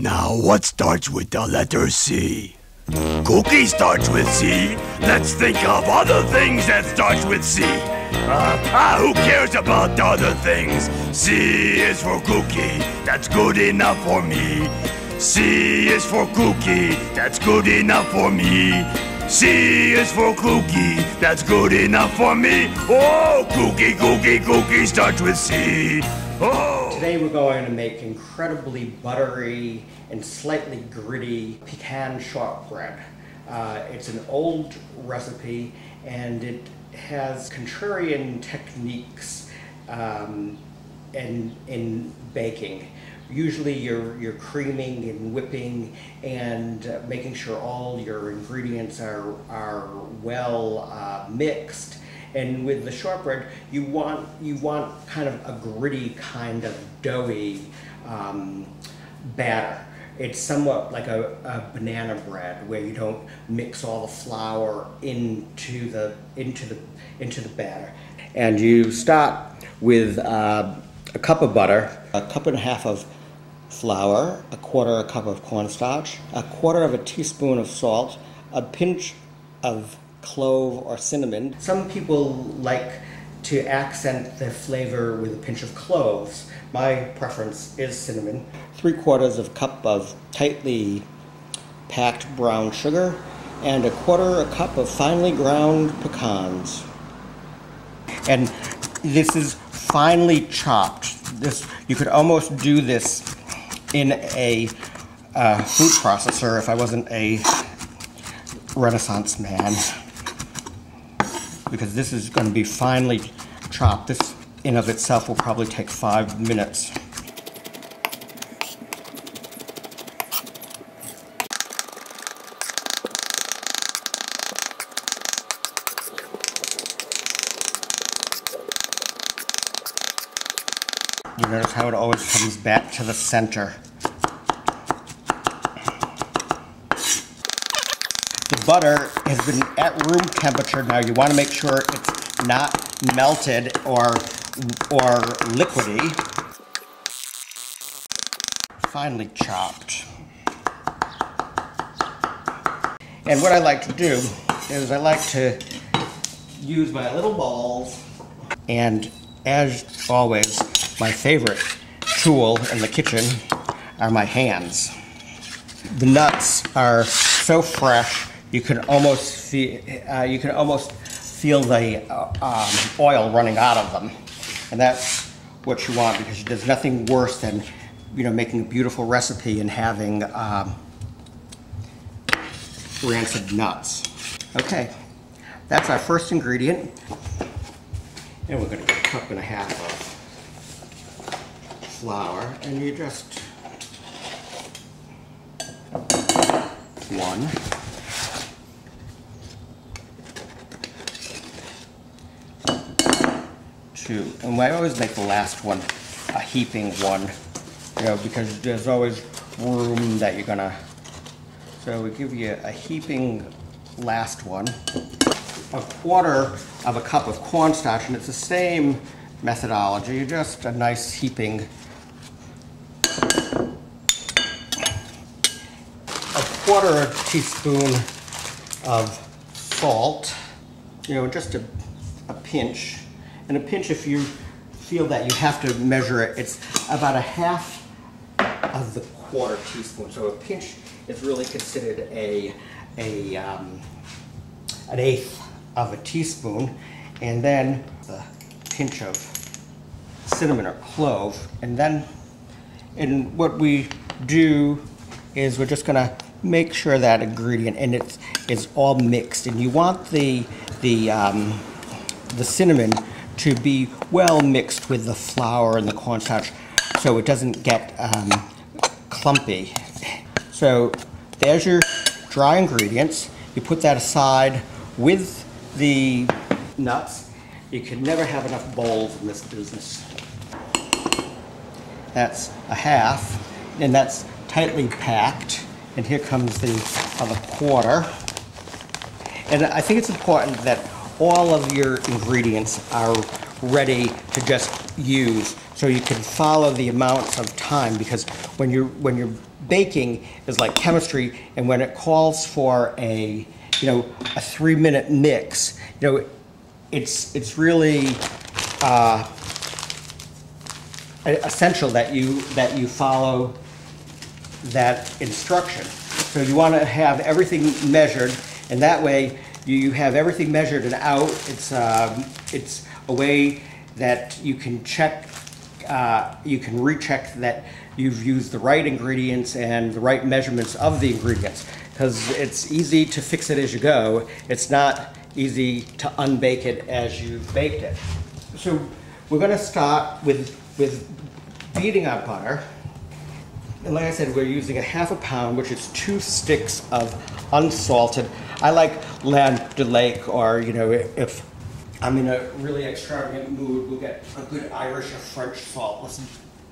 Now what starts with the letter C? Cookie starts with C. Let's think of other things that starts with C. Who cares about the other things? C is for cookie, that's good enough for me. C is for cookie, that's good enough for me. C is for cookie, that's good enough for me. Oh, cookie, cookie, cookie starts with C. Oh. Today we're going to make incredibly buttery and slightly gritty pecan shortbread. It's an old recipe and it has contrarian techniques in baking. Usually you're creaming and whipping and making sure all your ingredients are well mixed. And with the shortbread, you want kind of a gritty kind of doughy batter. It's somewhat like a banana bread where you don't mix all the flour into the batter. And you start with a cup of butter, a cup and a half of flour, a quarter of a cup of cornstarch, a quarter of a teaspoon of salt, a pinch of clove or cinnamon. Some people like to accent the flavor with a pinch of cloves. My preference is cinnamon. 3/4 of a cup of tightly packed brown sugar and a quarter a cup of finely ground pecans. And this is finely chopped. You could almost do this in a food processor if I wasn't a Renaissance man, because this is going to be finely chopped. This in of itself will probably take 5 minutes. You notice how it always comes back to the center. The butter has been at room temperature. Now you want to make sure it's not melted or liquidy. Finely chopped. And what I like to do is I like to use my little balls, and as always, my favorite tool in the kitchen are my hands. The nuts are so fresh you can almost feel the oil running out of them, and that's what you want, because there's nothing worse than making a beautiful recipe and having rancid nuts. Okay, that's our first ingredient, and we're going to get a cup and a half of flour, and you just 1, 2, and I always make the last one a heaping one, because there's always room that you're gonna. So we give you a heaping last one, a quarter of a cup of cornstarch, and it's the same methodology, just a nice heaping. A quarter teaspoon of salt, just a pinch. And a pinch, if you feel that you have to measure it, it's about a half of the quarter teaspoon. So a pinch is really considered an eighth of a teaspoon. And then the pinch of cinnamon or clove. And what we do is we're just gonna make sure that ingredient and it is all mixed. And you want the cinnamon to be well mixed with the flour and the cornstarch, so it doesn't get clumpy. So there's your dry ingredients. You put that aside with the nuts. You can never have enough bowls in this business. That's a half, and that's tightly packed. And here comes the other quarter. And I think it's important that all of your ingredients are ready to just use, so you can follow the amounts of time, because when you're baking is like chemistry, and when it calls for a 3-minute mix, it's really essential that you follow that instruction. So you want to have everything measured, and that way you have everything measured and out. It's a way that you can check, you can recheck that you've used the right ingredients and the right measurements of the ingredients, because it's easy to fix it as you go. It's not easy to unbake it as you've baked it. So we're going to start with beating our butter. And like I said, we're using a ½ pound, which is 2 sticks of unsalted. I like Land de Lake, or if I'm in a really extravagant mood, we'll get a good Irish or French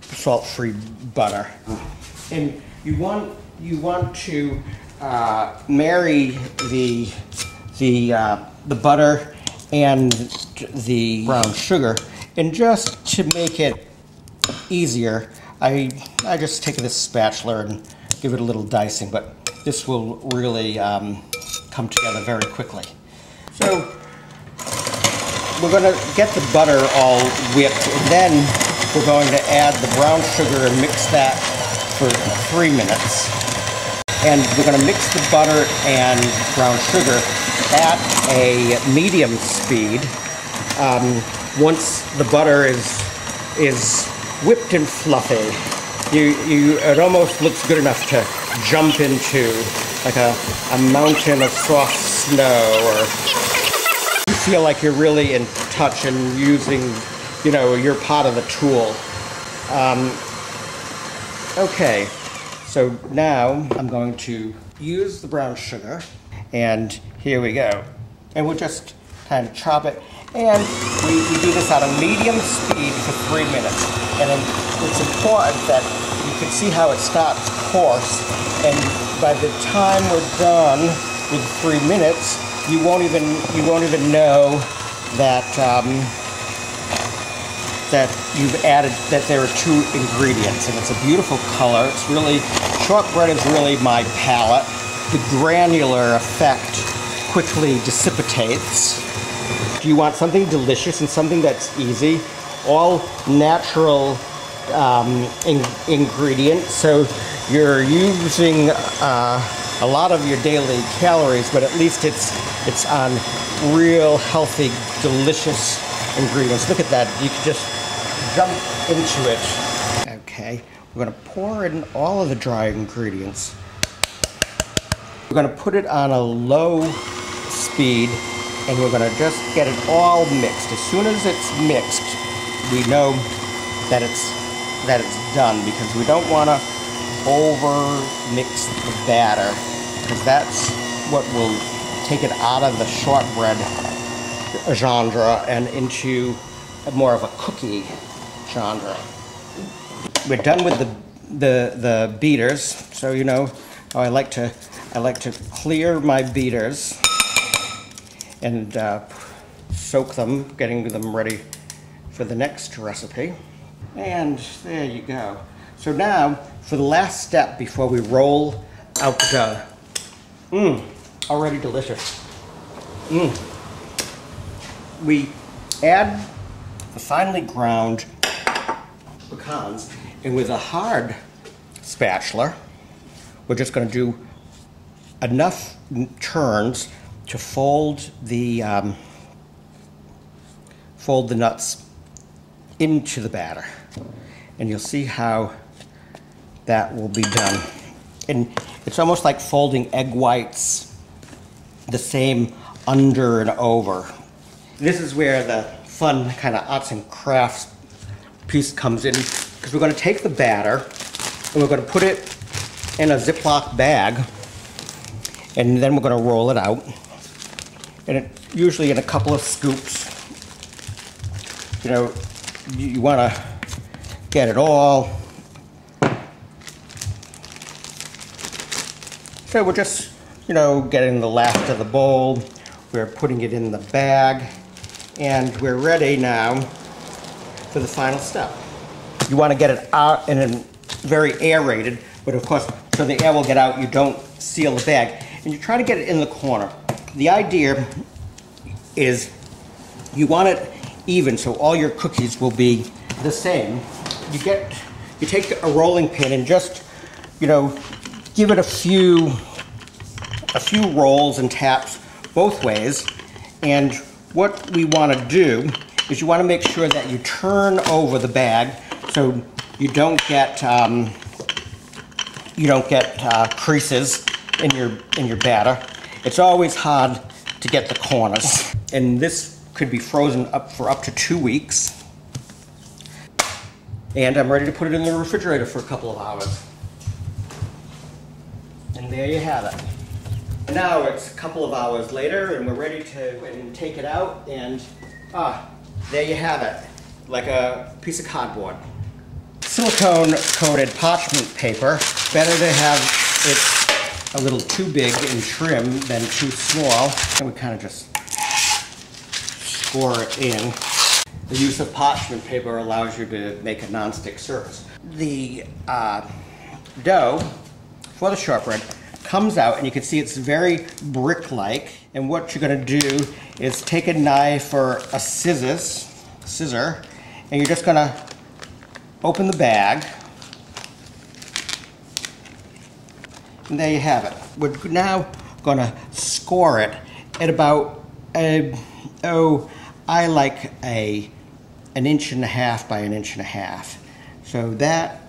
salt-free butter. And you want to marry the butter and the brown sugar, and just to make it easier, I just take this spatula and give it a little dicing, but this will really come together very quickly. So we're going to get the butter all whipped, and then we're going to add the brown sugar and mix that for 3 minutes. And we're going to mix the butter and brown sugar at a medium speed. Once the butter is whipped and fluffy, it almost looks good enough to jump into, like a mountain of soft snow, or you feel like you're really in touch and using, your part of the tool. Okay, so now I'm going to use the brown sugar, and here we go. And we'll just kind of chop it, and we do this at a medium speed for 3 minutes. And then it's important that you can see how it starts coarse, and by the time we're done with 3 minutes, you won't even know that that you've added, that there are 2 ingredients, and it's a beautiful color. It's really, shortbread is really my palate. The granular effect quickly dissipates. You want something delicious and something that's easy, all natural ingredients, so you're using a lot of your daily calories, but at least it's on real healthy, delicious ingredients. Look at that, you can just jump into it. Okay, we're going to pour in all of the dry ingredients. We're going to put it on a low speed, and we're going to just get it all mixed. As soon as it's mixed, we know that it's done, because we don't want to over mix the batter, because that's what will take it out of the shortbread genre and into more of a cookie genre. We're done with the beaters, so how I like to clear my beaters and soak them, getting them ready for the next recipe. And there you go. So now, for the last step before we roll out the dough. Already delicious. We add the finely ground pecans, and with a hard spatula, we're just going to do enough turns to fold the nuts into the batter, and you'll see how that will be done. And it's almost like folding egg whites the same under and over. This is where the fun kind of arts and crafts piece comes in, because we're going to take the batter and we're going to put it in a Ziploc bag, and then we're going to roll it out, and usually in a couple of scoops. You want to get it all. So we're just, getting the last of the bowl. We're putting it in the bag, and we're ready now for the final step. You want to get it out and very aerated, but of course so the air will get out. You don't seal the bag. And you try to get it in the corner. The idea is you want it even, so all your cookies will be the same. You take a rolling pin and just, give it a few rolls and taps both ways. And what we want to do is you want to make sure that you turn over the bag so you don't get creases in your batter. It's always hard to get the corners. And this could be frozen up for up to 2 weeks. And I'm ready to put it in the refrigerator for a couple of hours. And there you have it. Now it's a couple of hours later and we're ready to take it out, and there you have it, like a piece of cardboard. Silicone coated parchment paper, better to have it a little too big and trim than too small. And we kind of just score it in. The use of parchment paper allows you to make a non-stick surface. The dough for the shortbread comes out, and you can see it's very brick-like. And what you're going to do is take a knife or a scissor, and you're just going to open the bag. And there you have it. We're now going to score it at about, I like an 1.5 inches by 1.5 inches. So that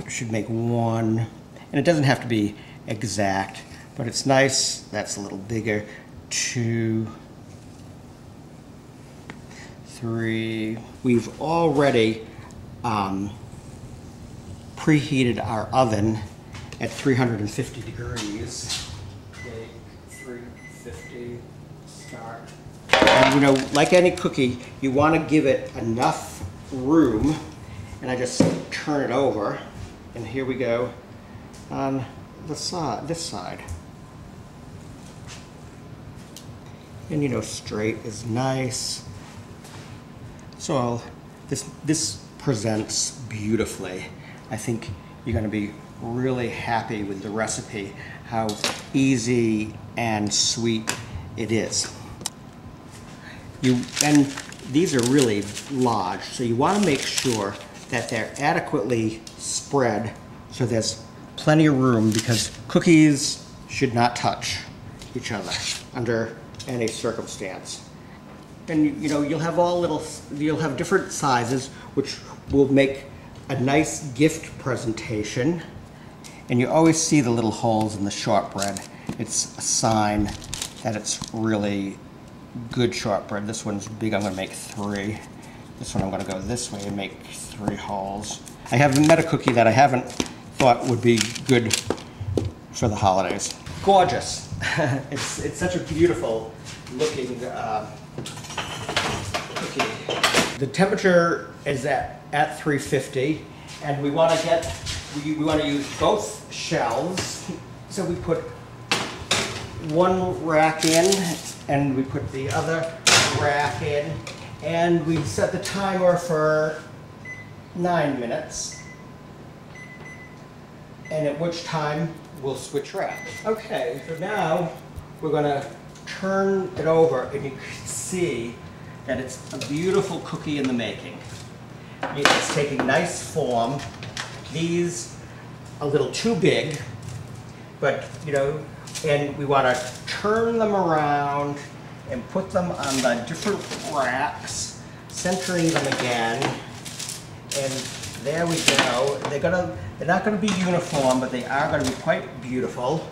should make 1, and it doesn't have to be exact, but it's nice. That's a little bigger. 2, 3. We've already preheated our oven at 350 degrees. Okay, 350, start. And like any cookie, you want to give it enough room, and I just turn it over, and here we go on the side, this side. And straight is nice. So this presents beautifully. I think you're going to be really happy with the recipe, how easy and sweet it is. And these are really large, so you want to make sure that they're adequately spread so there's plenty of room, because cookies should not touch each other under any circumstance. And you'll have different sizes, which will make a nice gift presentation. And you always see the little holes in the shortbread. It's a sign that it's really good shortbread. This one's big, I'm gonna make 3. This one I'm gonna go this way and make 3 holes. I haven't met a cookie that I haven't thought would be good for the holidays. Gorgeous. It's such a beautiful looking cookie. The temperature is at 350, and we want to use both shells. So we put one rack in, and we put the other rack in, and we set the timer for 9 minutes, and at which time we'll switch racks. Okay, so now we're going to turn it over, and you can see that it's a beautiful cookie in the making. It's taking nice form. These a little too big, but and we want to turn them around and put them on the different racks, centering them again. And there we go. They're not gonna be uniform, but they are gonna be quite beautiful.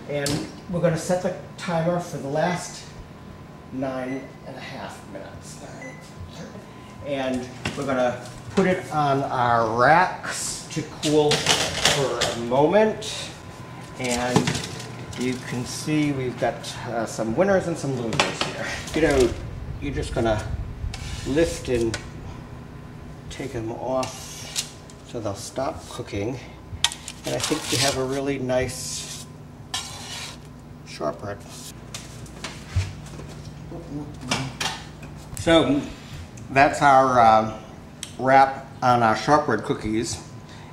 And we're gonna set the timer for the last 9.5 minutes. And we're gonna put it on our racks to cool for a moment. And you can see we've got some winners and some losers here. You're just gonna lift and take them off so they'll stop cooking. And I think you have a really nice shortbread. So that's our wrap on our shortbread cookies,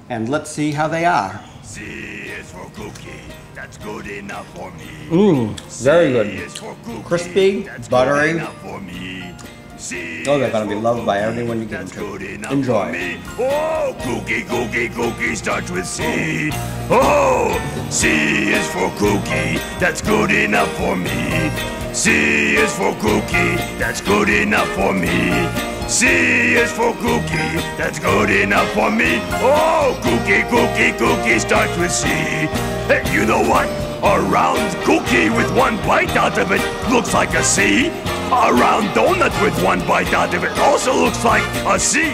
and let's see how they are. See, it's for cookie. That's good enough for me. Very good. C is for cookie. Crispy, That's buttery. good enough for me. C Oh, they're gonna is be for loved by cookie. everyone you give That's them good to. enough Enjoy. for me. Oh, cookie, cookie, cookie starts with C. Oh, C is for cookie. That's good enough for me. C is for cookie. That's good enough for me. C is for cookie. That's good enough for me. Oh, cookie, cookie, cookie starts with C. Hey, you know what? A round cookie with one bite out of it looks like a C. A round donut with one bite out of it also looks like a C.